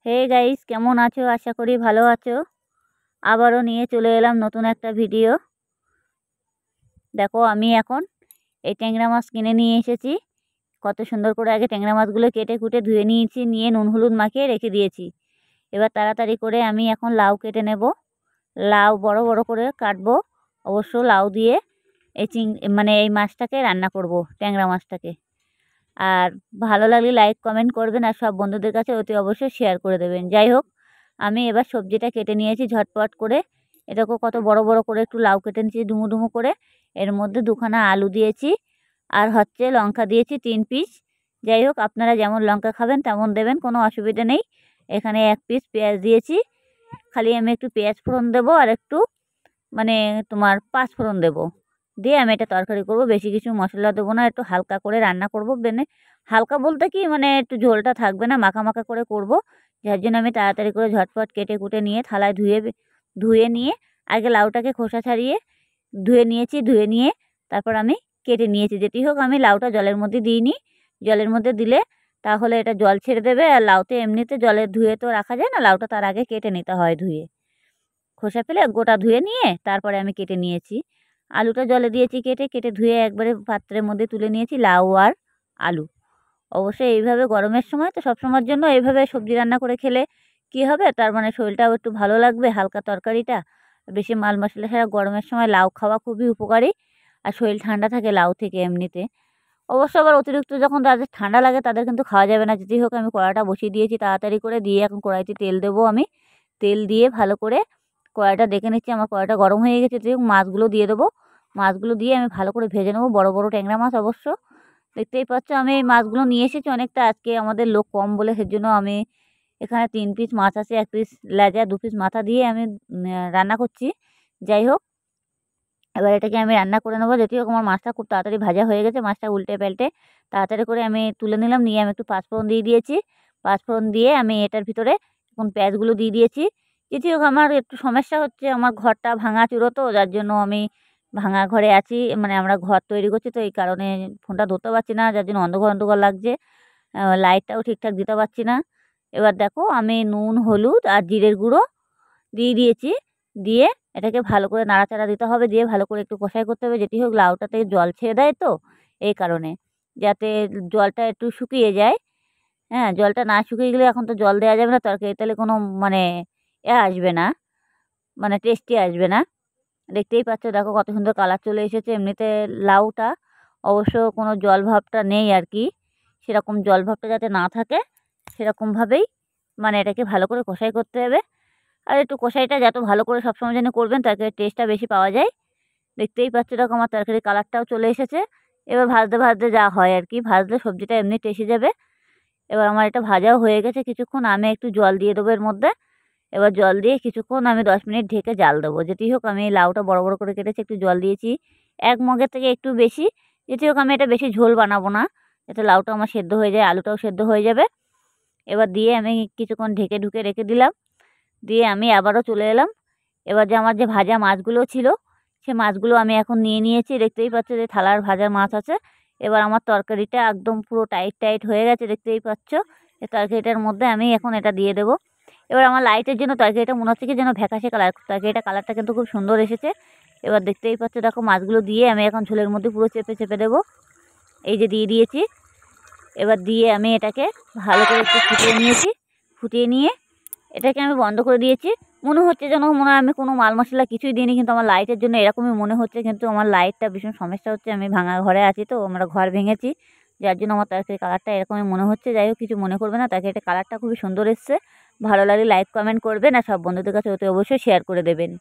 Hey guys, কেমন আছো? আশা করি ভালো আছো। আবারও নিয়ে চলে এলাম নতুন একটা ভিডিও। দেখো, আমি এখন এই ট্যাংরা মাছ কিনে নিয়ে এসেছি। কত সুন্দর করে আগে ট্যাংরা মাছগুলো কেটে কুটে ধুয়ে নিয়েছি, নিয়ে নুন হলুদ মাখিয়ে রেখে দিয়েছি। এবার তাড়াতাড়ি করে আমি এখন লাউ কেটে নেব। লাউ বড় বড় করে কাটবো। অবশ্য লাউ দিয়ে এই মাছটাকে রান্না করব, ট্যাংরা মাছটাকে। আর ভালো লাগলে লাইক কমেন্ট করবেন, আর সব বন্ধুদের কাছে অতি অবশ্যই শেয়ার করে দেবেন। যাই হোক, আমি এবার সবজিটা কেটে নিয়েছি ঝটপট করে। এটাকেও কত বড় বড় করে একটু লাউ কেটে নিয়েছি ডুমো ডুমো করে। এর মধ্যে দুখানা আলু দিয়েছি, আর হচ্ছে লঙ্কা দিয়েছি 3 পিস। যাই হোক, আপনারা যেমন লঙ্কা খাবেন তেমন দেবেন, কোনো অসুবিধা নেই। এখানে 1 পিস পেঁয়াজ দিয়েছি। খালি আমি একটু পেঁয়াজ ফোড়ন দেবো, আর একটু তোমার 5 ফোড়ন দেবো। দিয়ে আমি এটা তরকারি করব, বেশি কিছু মশলা দেবো না, একটু হালকা করে রান্না করব। হালকা বলতে কি, একটু ঝোলটা থাকবে না, মাখা মাখা করে করব। যার জন্য আমি তাড়াতাড়ি করে ঝটপট কেটে কুটে নিয়ে থালায় ধুয়ে নিয়ে আগে লাউটাকে খোসা ছাড়িয়ে ধুয়ে নিয়েছি। ধুয়ে নিয়ে তারপর আমি কেটে নিয়েছি। যেটি হোক, আমি লাউটা জলের মধ্যে দিইনি। জলের মধ্যে দিলে তাহলে এটা জল ছেড়ে দেবে, আর লাউতে এমনিতে জলে ধুয়ে তো রাখা যায় না, লাউটা তার আগে কেটে নিতে হয় ধুয়ে। খোসা ফেলে গোটা ধুয়ে নিয়ে তারপরে আমি কেটে নিয়েছি। আলুটা জলে দিয়েছি কেটে কেটে ধুয়ে একবারে পাত্রের মধ্যে তুলে নিয়েছি, লাউ আর আলু। অবশ্যই এইভাবে গরমের সময় তো সবসময়ের জন্য এইভাবে সবজি রান্না করে খেলে কি হবে, তার শরীরটাও একটু ভালো লাগবে, হালকা তরকারিটা। বেশি মাল মশলা ছাড়া গরমের সময় লাউ খাওয়া খুবই উপকারী, আর শরীর ঠান্ডা থাকে লাউ থেকে এমনিতে। অবশ্য আবার অতিরিক্ত যখন তাদের ঠান্ডা লাগে তাদের কিন্তু খাওয়া যাবে না। যেটি হোক, আমি কড়াটা বসিয়ে দিয়েছি তাড়াতাড়ি করে, দিয়ে এখন কড়াইতে তেল দেবো আমি। তেল দিয়ে ভালো করে কড়াইটা দেখে নিচ্ছি আমার কড়াইটা গরম হয়ে গেছে। তো মাছগুলো দিয়ে দেবো। মাছগুলো দিয়ে আমি ভালো করে ভেজে নেবো, বড় বড় ট্যাংরা মাছ অবশ্য। দেখতেই পাচ্ছ আমি এই মাছগুলো নিয়ে এসেছি অনেকটা, আজকে আমাদের লোক কম বলে সেজন্য আমি এখানে 3 পিস মাছ আছে, 1 পিস লেজা 2 পিস মাথা দিয়ে আমি রান্না করছি। যাই হোক, এবার এটাকে আমি রান্না করে নেবো। যেটি হোক, আমার মাছটা খুব তাড়াতাড়ি ভাজা হয়ে গেছে। মাছটা উল্টে পাল্টে তাড়াতাড়ি করে আমি তুলে নিলাম, নিয়ে আমি একটু 5 ফোড়ন দিয়ে দিয়েছি। 5 ফোড়ন দিয়ে আমি এটার ভিতরে এখন পেঁয়াজগুলো দিয়ে দিয়েছি। যেটি হোক, আমার একটু সমস্যা হচ্ছে, আমার ঘরটা ভাঙাচুরো তো, যার জন্য আমি ভাঙা ঘরে আছি। আমরা ঘর তৈরি করছি, তো এই কারণে ফোনটা ধরতে পারছি না, যার জন্য অন্ধকার অন্ধকার লাগছে। লাইটটাও ঠিকঠাক দিতে পারছি না। এবার দেখো, আমি নুন হলুদ আর জিরের গুঁড়ো দিয়ে দিয়েছি। দিয়ে এটাকে ভালো করে নাড়াচাড়া দিতে হবে, দিয়ে ভালো করে একটু কষাই করতে হবে। যেটি হোক, লাউটাতে জল ছেড়ে দেয় তো, এই কারণে যাতে জলটা একটু শুকিয়ে যায়। হ্যাঁ, জলটা না শুকিয়ে গেলে এখন তো জল দেওয়া যাবে না তরকারি, তাহলে কোনো আসবে না, টেস্টি আসবে না। দেখতেই পাচ্ছ, দেখো কত সুন্দর কালার চলে এসেছে। এমনিতে লাউটা অবশ্য কোনো জল ভাবটা নেই আর কি, সেরকম জল ভাবটা যাতে না থাকে সেরকমভাবেই এটাকে ভালো করে কষাই করতে হবে। আর একটু কষাইটা যত ভালো করে সবসময় যেন করবেন, তরকারির টেস্টটা বেশি পাওয়া যায়। দেখতেই পাচ্ছ, দেখো আমার তরকারির কালারটাও চলে এসেছে। এবার ভাজতে ভাজতে যা হয় আর কি, ভাজলে সবজিটা এমনি টেসে যাবে। এবার আমার এটা ভাজাও হয়ে গেছে কিছুক্ষণ, আমি একটু জল দিয়ে দেবো এর মধ্যে। এবার জল দিয়ে কিছুক্ষণ আমি 10 মিনিট ঢেকে জাল দেবো। যেটি হোক, আমি লাউটা বড় বড় করে কেটেছি, একটু জল দিয়েছি 1 মগের থেকে একটু বেশি। যেটি হোক, আমি এটা বেশি ঝোল বানাবো না, যাতে লাউটা আমার সেদ্ধ হয়ে যায়, আলুটাও সেদ্ধ হয়ে যাবে। এবার দিয়ে আমি কিছুক্ষণ ঢেকে ঢুকে রেখে দিলাম। দিয়ে আমি আবারও চলে এলাম। এবার আমার যে ভাজা মাছগুলো ছিল, সে মাছগুলো আমি এখন নিয়ে নিয়েছি। দেখতেই পাচ্ছ যে থালার ভাজা মাছ আছে। এবার আমার তরকারিটা একদম পুরো টাইট টাইট হয়ে গেছে, দেখতেই পাচ্ছ। এই তরকারিটার মধ্যে আমি এখন এটা দিয়ে দেবো। এবার আমার লাইটের জন্য তরকারিটা মনে হচ্ছে কি যেন ফ্যাকাশে কালার, তরকারিটা কালারটা কিন্তু খুব সুন্দর এসেছে। এবার দেখতেই পাচ্ছ, দেখো মাছগুলো দিয়ে আমি এখন ঝোলের মধ্যে পুরো চেপে চেপে দেবো। এই যে দিয়ে দিয়েছি। এবার দিয়ে আমি এটাকে ভালো করে একটু ফুটিয়ে নিয়েছি। ফুটিয়ে নিয়ে এটাকে আমি বন্ধ করে দিয়েছি। মনে হচ্ছে যেন আমি কোনো মাল মশলা কিছুই দিইনি, কিন্তু আমার লাইটের জন্য এরকমই মনে হচ্ছে। কিন্তু আমার লাইটটা ভীষণ সমস্যা হচ্ছে, আমি ভাঙা ঘরে আছি তো, আমরা ঘর ভেঙেছি, যার জন্য আমার তরকারির কালারটা এরকমই মনে হচ্ছে। যাই হোক, কিছু মনে করবে না, তরকারিটা কালারটা খুবই সুন্দর এসছে। ভালো লাগলে লাইক কমেন্ট করবেন, আর সব বন্ধুদের কাছে অতি অবশ্যই শেয়ার করে দেবেন।